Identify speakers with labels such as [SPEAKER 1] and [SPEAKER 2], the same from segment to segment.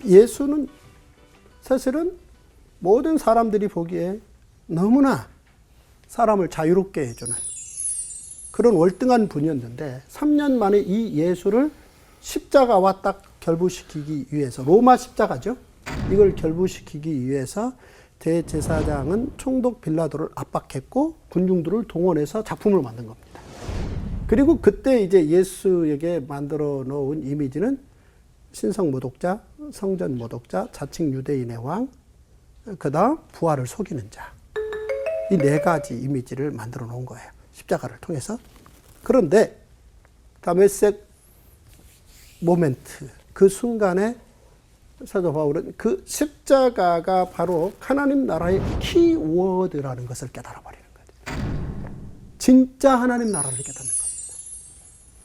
[SPEAKER 1] 예수는 사실은 모든 사람들이 보기에 너무나 사람을 자유롭게 해주는 그런 월등한 분이었는데 3년 만에 이 예수를 십자가와 딱 결부시키기 위해서, 로마 십자가죠. 이걸 결부시키기 위해서 대제사장은 총독 빌라도를 압박했고 군중들을 동원해서 작품을 만든 겁니다. 그리고 그때 이제 예수에게 만들어 놓은 이미지는 신성 모독자, 성전 모독자, 자칭 유대인의 왕, 그 다음 부활을 속이는 자. 이 네 가지 이미지를 만들어 놓은 거예요. 십자가를 통해서. 그런데 다메섹 모멘트, 그 순간에 사도 바울은 그 십자가가 바로 하나님 나라의 키워드라는 것을 깨달아 버리는 거죠. 진짜 하나님 나라를 깨닫는 겁니다.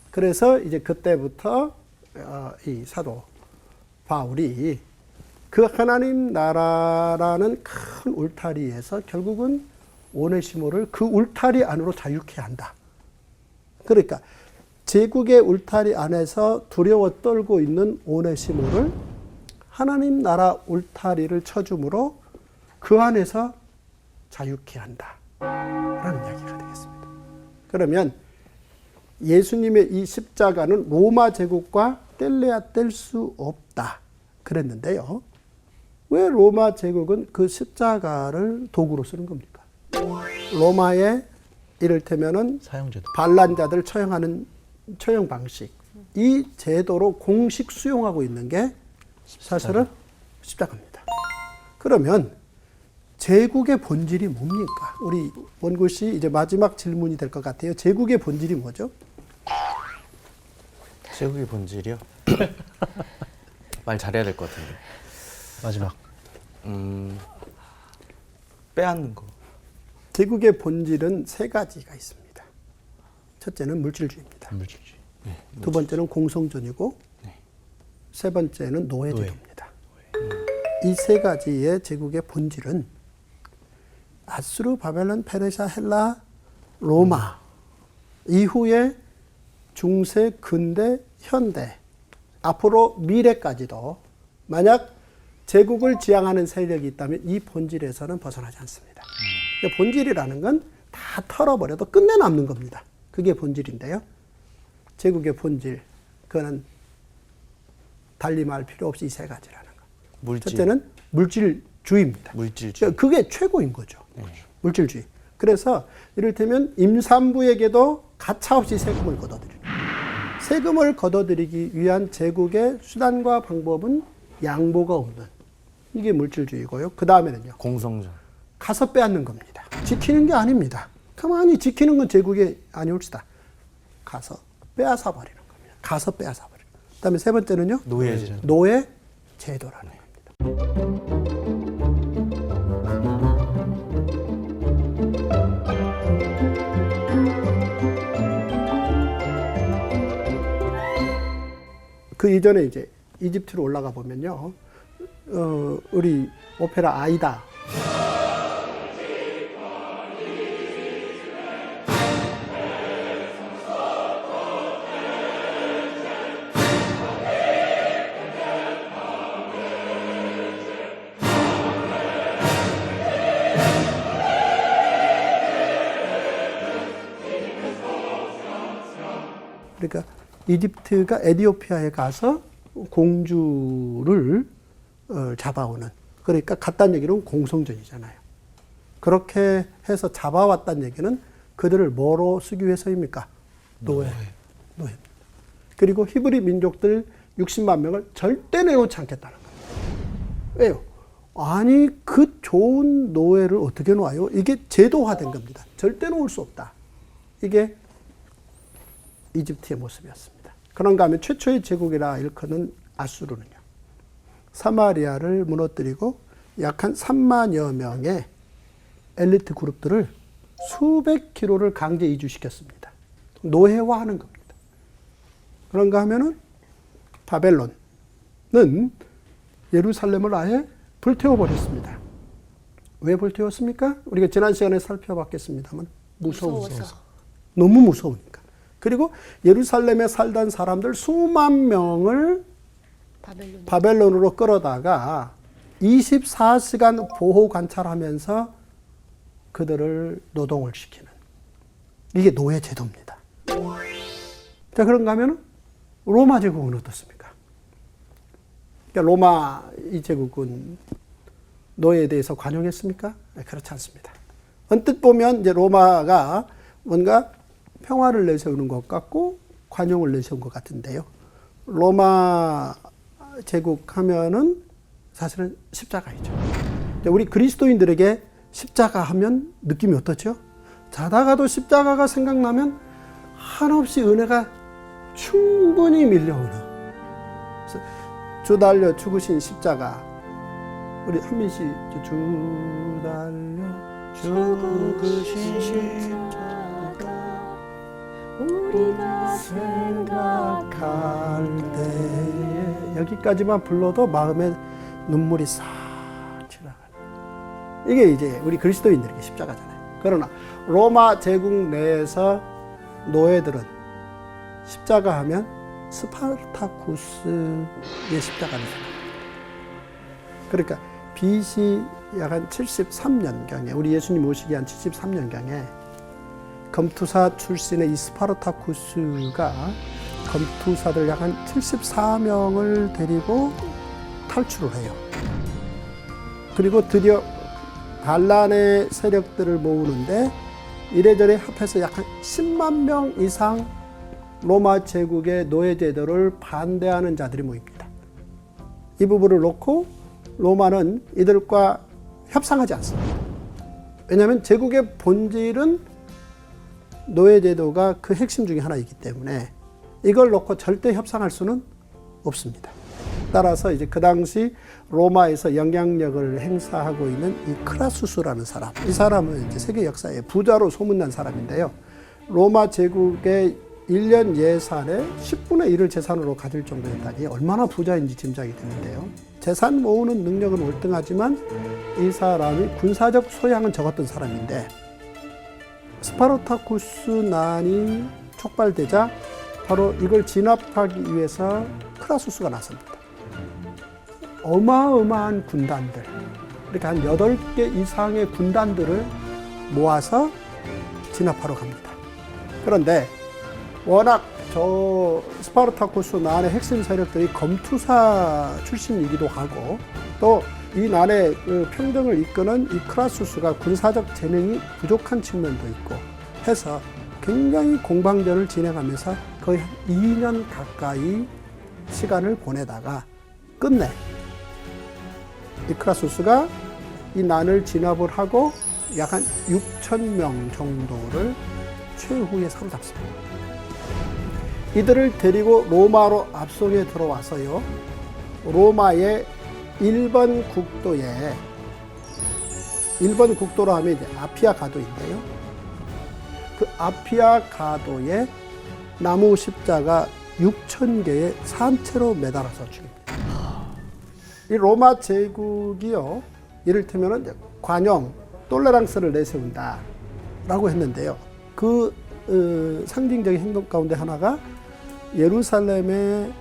[SPEAKER 1] 그래서 이제 그때부터 이 사도 바울이 그 하나님 나라라는 큰 울타리에서 결국은 오네시모를 그 울타리 안으로 자유케 한다. 그러니까 제국의 울타리 안에서 두려워 떨고 있는 오네시모를 하나님 나라 울타리를 쳐줌으로 그 안에서 자유케 한다. 라는 이야기가 되겠습니다. 그러면 예수님의 이 십자가는 로마 제국과 뗄래야 뗄 수 없다. 그랬는데요. 왜 로마 제국은 그 십자가를 도구로 쓰는 겁니까? 로마의 이를테면은
[SPEAKER 2] 사형제도.
[SPEAKER 1] 반란자들 처형하는 처형 방식, 이 제도로 공식 수용하고 있는 게 사실은 십자가입니다. 그러면 제국의 본질이 뭡니까? 우리 원구 씨 이제 마지막 질문이 될 것 같아요. 제국의 본질이 뭐죠?
[SPEAKER 3] 제국의 본질이요? 말 잘해야 될 것 같은데.
[SPEAKER 2] 마지막.
[SPEAKER 3] 빼앗는 거.
[SPEAKER 1] 제국의 본질은 세 가지가 있습니다. 첫째는 물질주의입니다.
[SPEAKER 2] 물질주의.
[SPEAKER 3] 네,
[SPEAKER 1] 두 번째는 공성전이고,
[SPEAKER 3] 네.
[SPEAKER 1] 세 번째는 노예제도입니다. 이 세 가지의 제국의 본질은 아수르, 바벨론, 페르시아, 헬라, 로마 이후에 중세, 근대, 현대, 앞으로 미래까지도 만약 제국을 지향하는 세력이 있다면 이 본질에서는 벗어나지 않습니다. 본질이라는 건 다 털어버려도 끝내 남는 겁니다. 그게 본질인데요. 제국의 본질, 그거는 달리 말 필요 없이 이 세 가지라는 거.
[SPEAKER 3] 물질.
[SPEAKER 1] 첫째는 물질주의입니다.
[SPEAKER 3] 물질주의.
[SPEAKER 1] 그게 최고인 거죠.
[SPEAKER 3] 네.
[SPEAKER 1] 물질주의. 그래서 이를테면 임산부에게도 가차없이 세금을 걷어들이는. 세금을 걷어들이기 위한 제국의 수단과 방법은 양보가 없는. 이게 물질주의고요. 그 다음에는요.
[SPEAKER 3] 공성전.
[SPEAKER 1] 가서 빼앗는 겁니다. 지키는 게 아닙니다. 가만히 지키는 건 제국이 아니올시다. 가서 빼앗아 버리는 겁니다. 가서 빼앗아 버리는. 그다음에 세 번째는요.
[SPEAKER 3] 노예제도.
[SPEAKER 1] 노예 제도라는 겁니다. 그 이전에 이제 이집트로 올라가 보면요. 우리 오페라 아이다. 그러니까 이집트가 에티오피아에 가서 공주를 잡아오는, 그러니까 갔다는 얘기는 공성전이잖아요. 그렇게 해서 잡아왔다는 얘기는 그들을 뭐로 쓰기 위해서입니까? 노예입니다. 그리고 히브리 민족들 60만 명을 절대 내놓지 않겠다는 거예요. 왜요? 아니 그 좋은 노예를 어떻게 놓아요? 이게 제도화된 겁니다. 절대 놓을 수 없다. 이게 이집트의 모습이었습니다. 그런가 하면 최초의 제국이라 일컫는 아수르는요. 사마리아를 무너뜨리고 약 한 3만여 명의 엘리트 그룹들을 수백 킬로를 강제 이주시켰습니다. 노예화하는 겁니다. 그런가 하면은 바벨론은 예루살렘을 아예 불태워버렸습니다. 왜 불태웠습니까? 우리가 지난 시간에 살펴봤겠습니다만 무서워서. 너무 무서우니까. 그리고 예루살렘에 살던 사람들 수만 명을 바벨론으로 끌어다가 24시간 보호 관찰하면서 그들을 노동을 시키는, 이게 노예 제도입니다. 자, 그런가 하면 로마 제국은 어떻습니까? 그러니까 로마 이 제국은 노예에 대해서 관용했습니까? 그렇지 않습니다. 언뜻 보면 이제 로마가 뭔가 평화를 내세우는 것 같고 관용을 내세운 것 같은데요. 로마 제국 하면은 사실은 십자가이죠. 우리 그리스도인들에게 십자가 하면 느낌이 어떻죠? 자다가도 십자가가 생각나면 한없이 은혜가 충분히 밀려오는, 주 달려 죽으신 십자가, 우리 한민씨 주 달려 죽으신 십자가 우리가 생각할 때에, 여기까지만 불러도 마음에 눈물이 싹 지나가는, 이게 이제 우리 그리스도인들에게 십자가잖아요. 그러나 로마 제국 내에서 노예들은 십자가 하면 스파르타쿠스의 십자가를 생각합니다. 그러니까 BC 약 한 73년경에, 우리 예수님 오시기 한 73년경에 검투사 출신의 이 스파르타쿠스가 검투사들 약 한 74명을 데리고 탈출을 해요. 그리고 드디어 반란의 세력들을 모으는데 이래저래 합해서 약 한 10만 명 이상 로마 제국의 노예 제도를 반대하는 자들이 모입니다. 이 부분을 놓고 로마는 이들과 협상하지 않습니다. 왜냐하면 제국의 본질은 노예 제도가 그 핵심 중에 하나이기 때문에 이걸 놓고 절대 협상할 수는 없습니다. 따라서 이제 그 당시 로마에서 영향력을 행사하고 있는 이 크라수스라는 사람, 이 사람은 이제 세계 역사의 부자로 소문난 사람인데요. 로마 제국의 1년 예산의 10분의 1을 재산으로 가질 정도였다니 얼마나 부자인지 짐작이 되는데요. 재산 모으는 능력은 월등하지만 이 사람이 군사적 소양은 적었던 사람인데, 스파르타쿠스난이 촉발되자 바로 이걸 진압하기 위해서 크라수스가 나섭니다. 어마어마한 군단들, 이렇게 한 8개 이상의 군단들을 모아서 진압하러 갑니다. 그런데 워낙 저 스파르타쿠스 난의 핵심 세력들이 검투사 출신이기도 하고, 또 이 난의 그 평정을 이끄는 이 크라수스가 군사적 재능이 부족한 측면도 있고 해서 굉장히 공방전을 진행하면서 거의 한 2년 가까이 시간을 보내다가 끝내 이 크라수스가 이 난을 진압을 하고 약 한 6,000명 정도를 최후에 사로잡습니다. 이들을 데리고 로마로 압송해 들어와서요, 로마의 1번 국도로 하면 이제 아피아 가도인데요. 그 아피아 가도에 나무 십자가 6,000개의 산채로 매달아서 죽입니다. 이 로마 제국이요, 이를테면 이제 관용, 톨레랑스를 내세운다라고 했는데요. 그 상징적인 행동 가운데 하나가 예루살렘에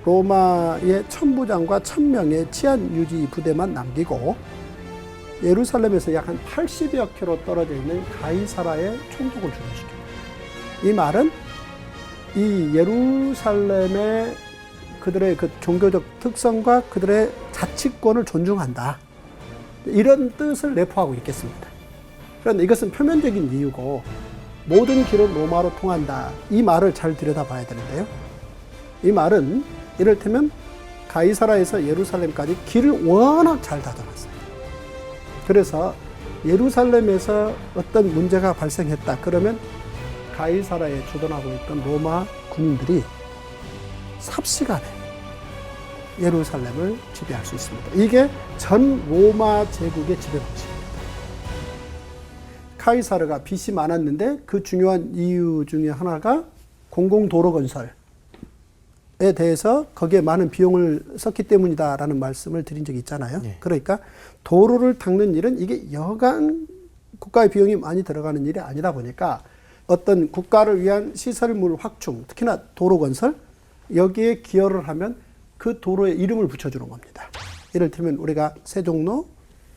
[SPEAKER 1] 로마의 1000부장과 1000명의 치안 유지 부대만 남기고 예루살렘에서 약 한 80여 킬로 떨어져 있는 가이사라의 총독을 주둔시킵니다. 이 말은 이 예루살렘의 그들의 그 종교적 특성과 그들의 자치권을 존중한다, 이런 뜻을 내포하고 있겠습니다. 그런데 이것은 표면적인 이유고 모든 길은 로마로 통한다, 이 말을 잘 들여다봐야 되는데요. 이 말은 이를테면 가이사라에서 예루살렘까지 길을 워낙 잘 다져놨어요. 그래서 예루살렘에서 어떤 문제가 발생했다 그러면 가이사라에 주둔하고 있던 로마 군인들이 삽시간에 예루살렘을 지배할 수 있습니다. 이게 전 로마 제국의 지배 방식입니다. 카이사르가 빚이 많았는데 그 중요한 이유 중에 하나가 공공도로 건설에 대해서 거기에 많은 비용을 썼기 때문이다라는 말씀을 드린 적이 있잖아요. 네. 그러니까 도로를 닦는 일은 이게 여간 국가의 비용이 많이 들어가는 일이 아니다 보니까 어떤 국가를 위한 시설물 확충, 특히나 도로 건설, 여기에 기여를 하면 그 도로에 이름을 붙여주는 겁니다. 이를테면 우리가 세종로,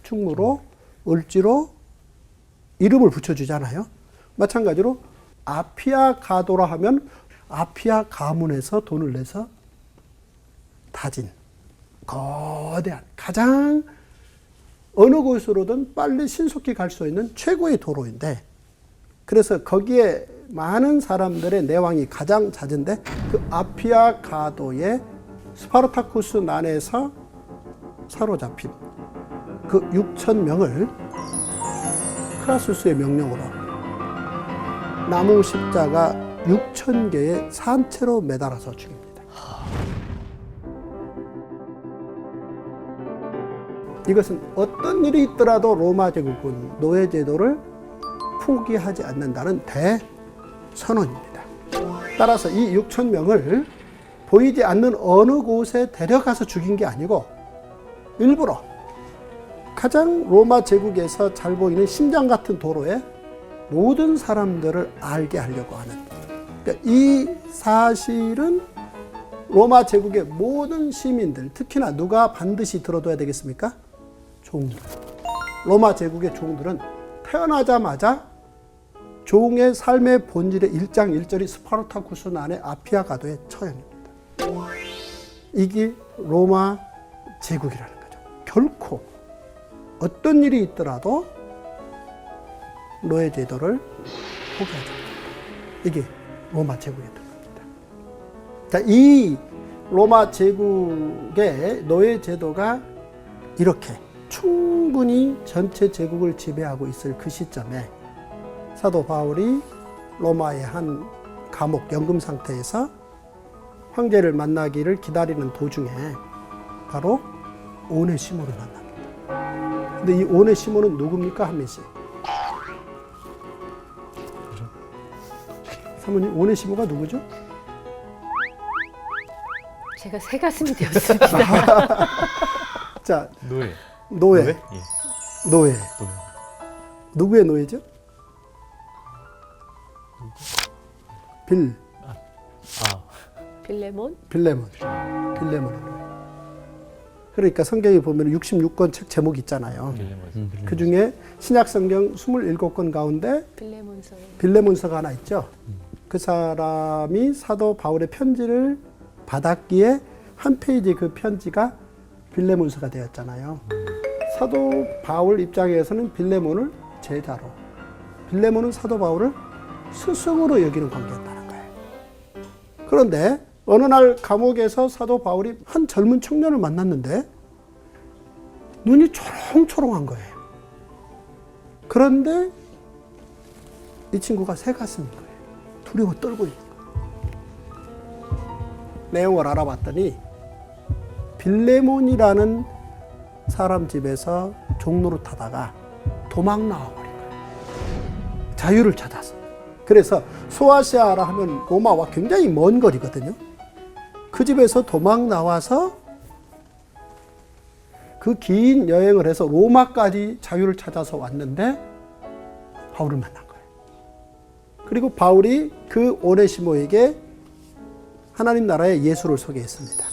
[SPEAKER 1] 충무로, 을지로 이름을 붙여주잖아요. 마찬가지로 아피아 가도라 하면 아피아 가문에서 돈을 내서 다진 거대한 가장 어느 곳으로든 빨리 신속히 갈 수 있는 최고의 도로인데, 그래서 거기에 많은 사람들의 내왕이 가장 잦은데 그 아피아 가도에 스파르타쿠스 난에서 사로잡힌 그 6,000명을 크라수스의 명령으로 나무 십자가 6,000개의 산채로 매달아서 죽입니다. 이것은 어떤 일이 있더라도 로마 제국은 노예 제도를 포기하지 않는다는 대선언입니다. 따라서 이 6,000명을 보이지 않는 어느 곳에 데려가서 죽인 게 아니고 일부러 가장 로마 제국에서 잘 보이는 심장 같은 도로에 모든 사람들을 알게 하려고 하는, 그러니까 이 사실은 로마 제국의 모든 시민들, 특히나 누가 반드시 들어둬야 되겠습니까? 종들. 로마 제국의 종들은 태어나자마자 종의 삶의 본질의 일장일절이 스파르타쿠스 난의 아피아 가도의 처형입니다. 이게 로마 제국이라는 거죠. 결코 어떤 일이 있더라도 노예 제도를 포기하지 않는다. 이게 로마 제국의 특징입니다. 자, 이 로마 제국의 노예 제도가 이렇게 충분히 전체 제국을 지배하고 있을 그 시점에 사도 바울이 로마의 한 감옥 연금 상태에서 황제를 만나기를 기다리는 도중에 바로 오네시모를 만납니다. 근데 이 오네시모는 누굽니까, 한민 씨? 사모님, 오네시모가 누구죠?
[SPEAKER 2] 제가 새 가슴이 되었습니다.
[SPEAKER 1] 자,
[SPEAKER 3] 노예.
[SPEAKER 1] 노예.
[SPEAKER 3] 예.
[SPEAKER 1] 노예.
[SPEAKER 3] 노예.
[SPEAKER 1] 누구의 노예죠?
[SPEAKER 2] 빌레몬?
[SPEAKER 1] 빌레몬의 노예. 그러니까 성경에 보면 66권 책 제목이 있잖아요. 그 중에 신약 성경 27권 가운데
[SPEAKER 2] 빌레몬서.
[SPEAKER 1] 빌레몬서가 하나 있죠. 그 사람이 사도 바울의 편지를 받았기에 한 페이지 그 편지가 빌레몬서가 되었잖아요. 사도 바울 입장에서는 빌레몬을 제자로, 빌레몬은 사도 바울을 스승으로 여기는 관계였다는 거예요. 그런데 어느 날 감옥에서 사도 바울이 한 젊은 청년을 만났는데 눈이 초롱초롱한 거예요. 그런데 이 친구가 새 가슴인 거예요. 두려워 떨고 있는 거예요. 내용을 알아봤더니 빌레몬이라는 사람 집에서 종노릇하다가 도망 나와버린 거예요. 자유를 찾아서. 그래서 소아시아라 하면 로마와 굉장히 먼 거리거든요. 그 집에서 도망 나와서 그 긴 여행을 해서 로마까지 자유를 찾아서 왔는데 바울을 만난 거예요. 그리고 바울이 그 오네시모에게 하나님 나라의 예수를 소개했습니다.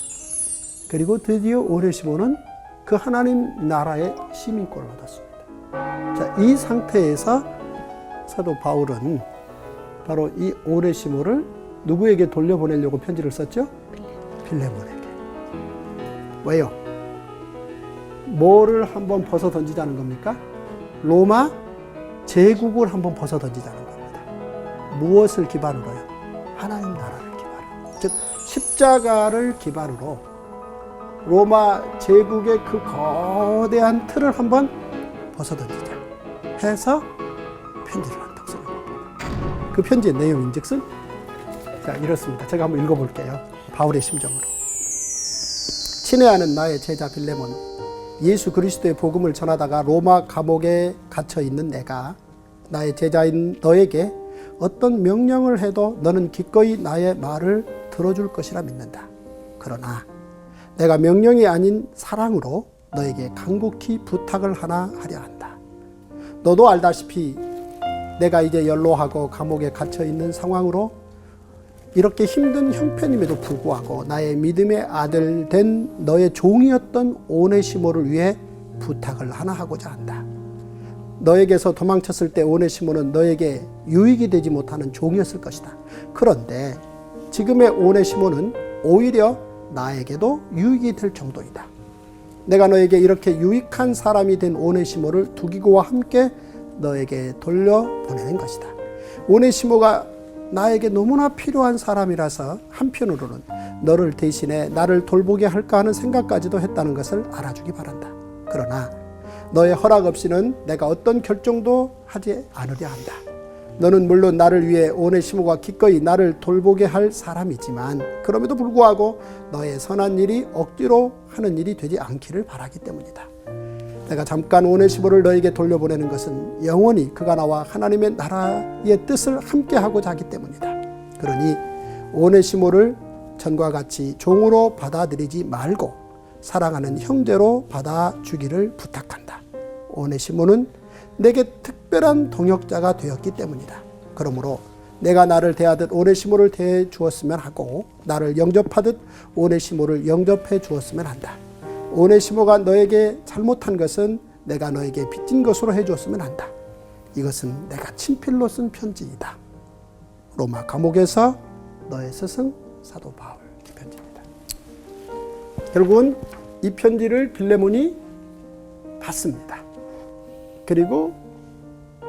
[SPEAKER 1] 그리고 드디어 오네시모는 그 하나님 나라의 시민권을 얻었습니다. 자, 이 상태에서 사도 바울은 바로 이 오네시모를 누구에게 돌려보내려고 편지를 썼죠? 빌레몬에게. 왜요? 뭐를 한번 벗어 던지자는 겁니까? 로마 제국을 한번 벗어 던지자는 겁니다. 무엇을 기반으로요? 하나님 나라를 기반으로. 즉 십자가를 기반으로 로마 제국의 그 거대한 틀을 한번 벗어 던지자 해서 편지를 완성한 겁니다. 그 편지의 내용인즉슨 자, 이렇습니다. 제가 한번 읽어볼게요. 바울의 심정으로. 친애하는 나의 제자 빌레몬, 예수 그리스도의 복음을 전하다가 로마 감옥에 갇혀 있는 내가 나의 제자인 너에게 어떤 명령을 해도 너는 기꺼이 나의 말을 들어줄 것이라 믿는다. 그러나 내가 명령이 아닌 사랑으로 너에게 간곡히 부탁을 하나 하려 한다. 너도 알다시피 내가 이제 연로하고 감옥에 갇혀 있는 상황으로 이렇게 힘든 형편임에도 불구하고 나의 믿음의 아들 된 너의 종이었던 오네시모를 위해 부탁을 하나 하고자 한다. 너에게서 도망쳤을 때 오네시모는 너에게 유익이 되지 못하는 종이었을 것이다. 그런데 지금의 오네시모는 오히려 나에게도 유익이 될 정도이다. 내가 너에게 이렇게 유익한 사람이 된 오네시모를 두기고와 함께 너에게 돌려보내는 것이다. 오네시모가 나에게 너무나 필요한 사람이라서 한편으로는 너를 대신해 나를 돌보게 할까 하는 생각까지도 했다는 것을 알아주기 바란다. 그러나 너의 허락 없이는 내가 어떤 결정도 하지 않으려 한다. 너는 물론 나를 위해 오네시모가 기꺼이 나를 돌보게 할 사람이지만 그럼에도 불구하고 너의 선한 일이 억지로 하는 일이 되지 않기를 바라기 때문이다. 내가 잠깐 오네시모를 너에게 돌려보내는 것은 영원히 그가 나와 하나님의 나라의 뜻을 함께하고자 하기 때문이다. 그러니 오네시모를 전과 같이 종으로 받아들이지 말고 사랑하는 형제로 받아주기를 부탁한다. 오네시모는 내게 특별한 동역자가 되었기 때문이다. 그러므로 내가 나를 대하듯 오네시모를 대해 주었으면 하고 나를 영접하듯 오네시모를 영접해 주었으면 한다. 오네시모가 너에게 잘못한 것은 내가 너에게 빚진 것으로 해주었으면 한다. 이것은 내가 친필로 쓴 편지이다. 로마 감옥에서 너의 스승 사도 바울 편지입니다. 결국은 이 편지를 빌레몬이 받습니다. 그리고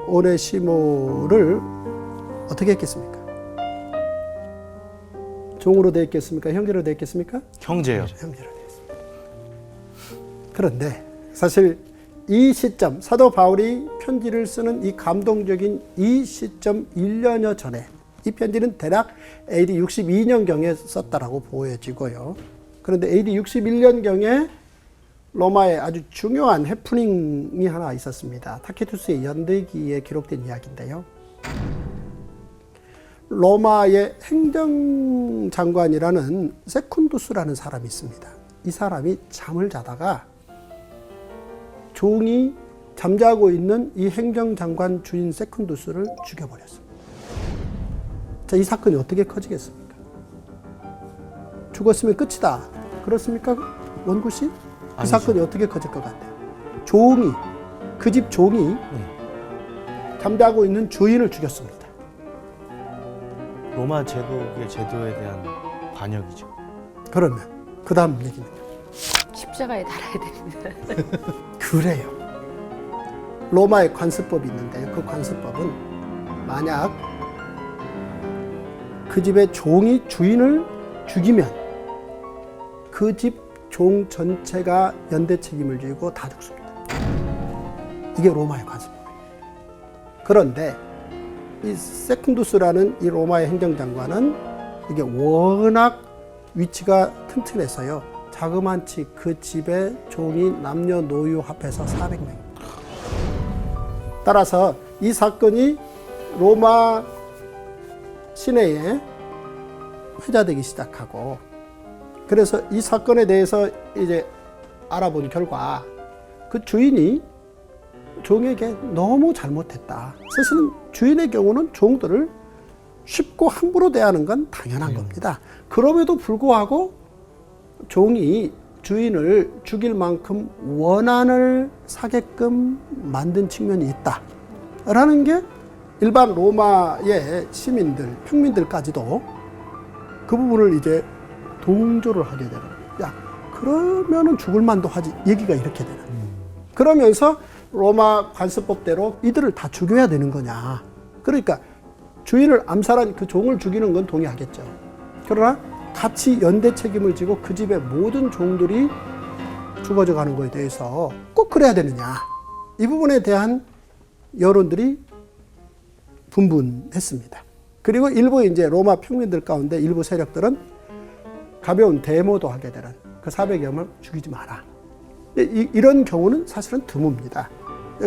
[SPEAKER 1] 오네시모를 어떻게 했겠습니까? 종으로 되었겠습니까? 형제로 되었겠습니까?
[SPEAKER 3] 형제요.
[SPEAKER 1] 형제로 되었습니다. 그런데 사실 이 시점, 사도 바울이 편지를 쓰는 이 감동적인 이 시점 1년여 전에 이 편지는 대략 AD 62년경에 썼다라고 보여지고요. 그런데 AD 61년경에 로마에 아주 중요한 해프닝이 하나 있었습니다. 타키투스의 연대기에 기록된 이야기인데요. 로마의 행정장관이라는 세쿤두스라는 사람이 있습니다. 이 사람이 잠을 자다가 종이 잠자고 있는 이 행정장관 주인 세쿤두스를 죽여버렸습니다. 자, 이 사건이 어떻게 커지겠습니까? 죽었으면 끝이다. 그렇습니까? 원구 씨? 이 사건이 어떻게 커질 것 같아요? 종이, 그 집 종이 잠자고 있는 주인을 죽였습니다.
[SPEAKER 3] 로마 제국의 제도에 대한 반역이죠.
[SPEAKER 1] 그러면 그 다음 얘기는요?
[SPEAKER 2] 십자가에 달아야 됩니다.
[SPEAKER 1] 그래요. 로마의 관습법이 있는데요. 그 관습법은 만약 그 집의 종이 주인을 죽이면 그 집 종 전체가 연대 책임을 지고 다 죽습니다. 이게 로마의 관습법이에요. 그런데 이 세쿤두스라는 이 로마의 행정장관은 이게 워낙 위치가 튼튼해서요. 자그만치 그 집의 종이 남녀노유 합해서 400명. 따라서 이 사건이 로마 시내에 회자되기 시작하고, 그래서 이 사건에 대해서 이제 알아본 결과 그 주인이 종에게 너무 잘못했다. 사실은 주인의 경우는 종들을 쉽고 함부로 대하는 건 당연한 겁니다. 그럼에도 불구하고 종이 주인을 죽일 만큼 원한을 사게끔 만든 측면이 있다 라는 게 일반 로마의 시민들, 평민들까지도 그 부분을 이제 동조를 하게 되는 거예요. 야, 그러면은 죽을 만도 하지. 얘기가 이렇게 되는 거예요. 그러면서 로마 관습법대로 이들을 다 죽여야 되는 거냐. 그러니까 주인을 암살한 그 종을 죽이는 건 동의하겠죠. 그러나 같이 연대 책임을 지고 그 집의 모든 종들이 죽어져 가는 거에 대해서 꼭 그래야 되느냐. 이 부분에 대한 여론들이 분분했습니다. 그리고 일부 이제 로마 평민들 가운데 일부 세력들은 가벼운 데모도 하게 되는 그 400여 명을 죽이지 마라. 이런 경우는 사실은 드뭅니다.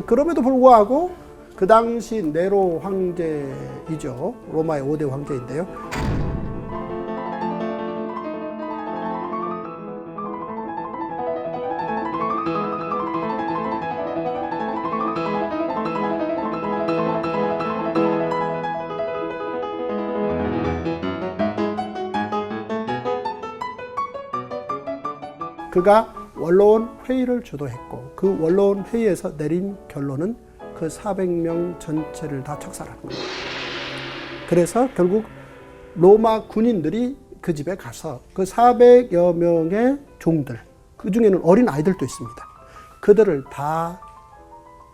[SPEAKER 1] 그럼에도 불구하고 그 당시 네로 황제이죠. 로마의 5대 황제인데요. 그가 원로원 회의를 주도했고 그 원로원 회의에서 내린 결론은 그 400명 전체를 다 척살하는 겁니다. 그래서 결국 로마 군인들이 그 집에 가서 그 400여 명의 종들, 그 중에는 어린 아이들도 있습니다. 그들을 다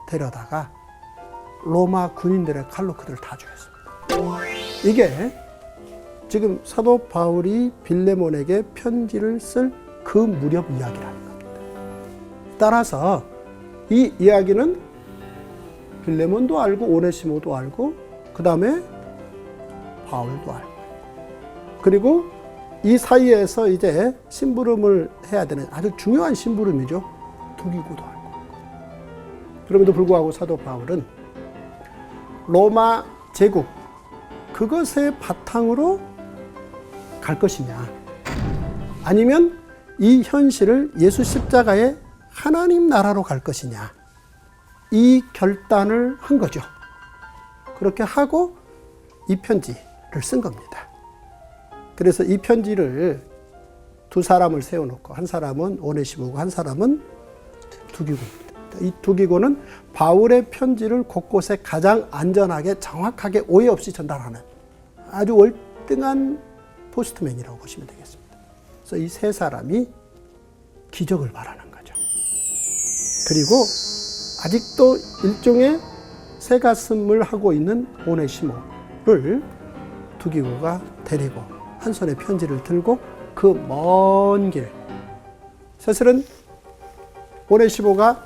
[SPEAKER 1] 데려다가 로마 군인들의 칼로 그들을 다 죽였습니다. 이게 지금 사도 바울이 빌레몬에게 편지를 쓸 그 무렵 이야기라는 겁니다. 따라서 이 이야기는 빌레몬도 알고 오네시모도 알고 그 다음에 바울도 알고 그리고 이 사이에서 이제 심부름을 해야 되는 아주 중요한 심부름이죠. 두기고도 알고 그럼에도 불구하고 사도 바울은 로마 제국 그것의 바탕으로 갈 것이냐 아니면 이 현실을 예수 십자가의 하나님 나라로 갈 것이냐 이 결단을 한 거죠. 그렇게 하고 이 편지를 쓴 겁니다. 그래서 이 편지를 두 사람을 세워놓고 한 사람은 오네시모고 한 사람은 두기고입니다. 이 두기고는 바울의 편지를 곳곳에 가장 안전하게 정확하게 오해 없이 전달하는 아주 월등한 포스트맨이라고 보시면 되겠습니다. 그래서 이 세 사람이 기적을 바라는 거죠. 그리고 아직도 일종의 새가슴을 하고 있는 오네시모를 두기고가 데리고 한 손에 편지를 들고 그 먼 길, 사실은 오네시모가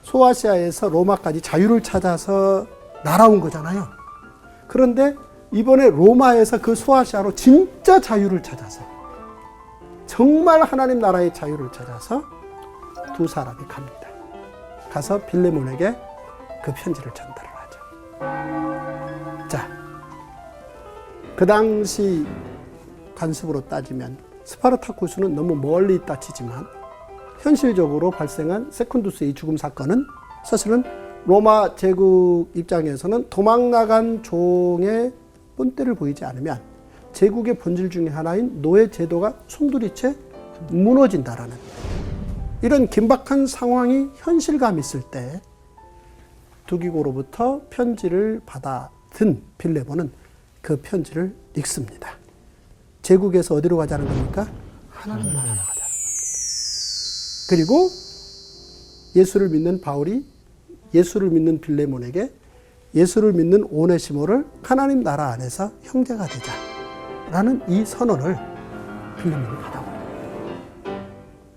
[SPEAKER 1] 소아시아에서 로마까지 자유를 찾아서 날아온 거잖아요. 그런데 이번에 로마에서 그 소아시아로 진짜 자유를 찾아서 정말 하나님 나라의 자유를 찾아서 두 사람이 갑니다. 가서 빌레몬에게 그 편지를 전달을 하죠. 자, 그 당시 관습으로 따지면 스파르타쿠스는 너무 멀리 있다 치지만 현실적으로 발생한 세쿤두스의 죽음 사건은 사실은 로마 제국 입장에서는 도망나간 종의 본때를 보이지 않으면 제국의 본질 중에 하나인 노예 제도가 숨두리째 무너진다라는 이런 긴박한 상황이 현실감 있을 때 두기고로부터 편지를 받아든 빌레몬은 그 편지를 읽습니다. 제국에서 어디로 가자는 겁니까? 하나님 나라로 가자는 겁니다. 그리고 예수를 믿는 바울이 예수를 믿는 빌레몬에게 예수를 믿는 오네시모를 하나님 나라 안에서 형제가 되자라는 이 선언을 빌레몬이 받아옵니다.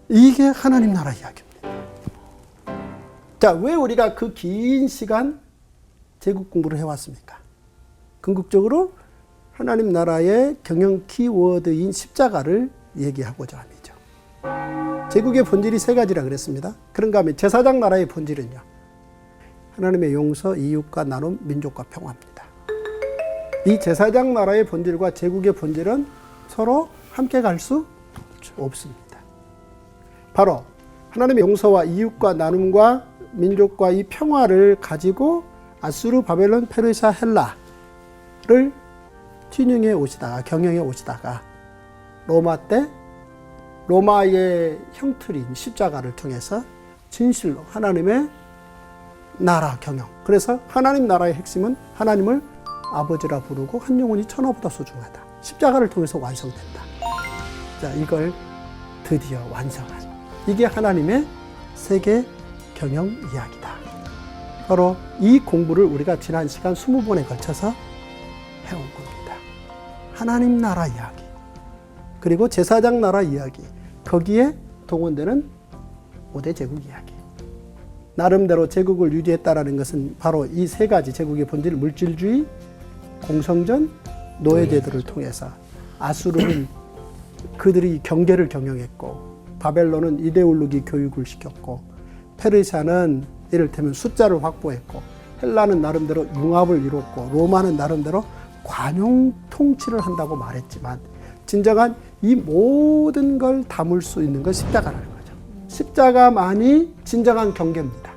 [SPEAKER 1] 이게 하나님 나라 이야기입니다. 자, 왜 우리가 그 긴 시간 제국 공부를 해왔습니까? 궁극적으로 하나님 나라의 경영 키워드인 십자가를 얘기하고자 합니다. 제국의 본질이 세 가지라 그랬습니다. 그런가 하면 제사장 나라의 본질은요, 하나님의 용서, 이웃과 나눔, 민족과 평화입니다. 이 제사장 나라의 본질과 제국의 본질은 서로 함께 갈 수 없습니다. 바로 하나님의 용서와 이웃과 나눔과 민족과 이 평화를 가지고 아수르, 바벨론, 페르시아, 헬라를 튜닝해 오시다가 경영해 오시다가 로마 때 로마의 형틀인 십자가를 통해서 진실로 하나님의 나라 경영. 그래서 하나님 나라의 핵심은 하나님을 아버지라 부르고 한 영혼이 천하보다 소중하다. 십자가를 통해서 완성된다. 자, 이걸 드디어 완성한. 이게 하나님의 세계 경영 이야기다. 바로 이 공부를 우리가 지난 시간 20번에 걸쳐서 해온 겁니다. 하나님 나라 이야기, 그리고 제사장 나라 이야기, 거기에 동원되는 5대 제국 이야기. 나름대로 제국을 유지했다라는 것은 바로 이 세 가지 제국의 본질, 물질주의, 공성전, 노예제도를 통해서 아수르는 그들이 경계를 경영했고, 바벨론은 이데올로기 교육을 시켰고, 페르시아는 이를테면 숫자를 확보했고, 헬라는 나름대로 융합을 이뤘고, 로마는 나름대로 관용 통치를 한다고 말했지만 진정한 이 모든 걸 담을 수 있는 건 십자가라는 거죠. 십자가만이 진정한 경계입니다.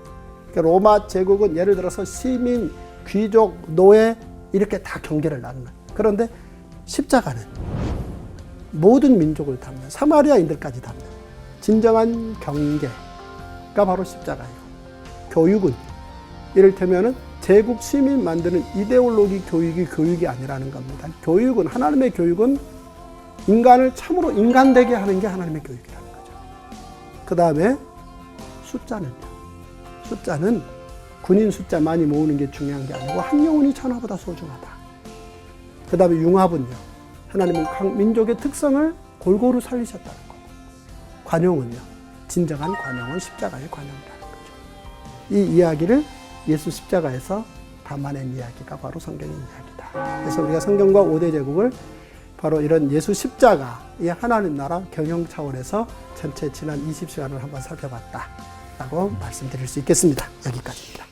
[SPEAKER 1] 그러니까 로마 제국은 예를 들어서 시민, 귀족, 노예 이렇게 다 경계를 나누는 거예요. 그런데 십자가는 모든 민족을 담는, 사마리아인들까지 담는 진정한 경계가 바로 십자가예요. 교육은 이를테면은 제국 시민 만드는 이데올로기 교육이 아니라는 겁니다. 교육은, 하나님의 교육은 인간을 참으로 인간되게 하는 게 하나님의 교육이라는 거죠. 그 다음에 숫자는 군인 숫자 많이 모으는 게 중요한 게 아니고 한 영혼이 천하보다 소중하다. 그 다음에 융합은요, 하나님은 각 민족의 특성을 골고루 살리셨다는 거고, 관용은요, 진정한 관용은 십자가의 관용이라는 거죠. 이 이야기를 예수 십자가에서 담아낸 이야기가 바로 성경의 이야기다. 그래서 우리가 성경과 5대 제국을 바로 이런 예수 십자가의 하나님 나라 경영 차원에서 전체 지난 20시간을 한번 살펴봤다라고 말씀드릴 수 있겠습니다. 여기까지입니다.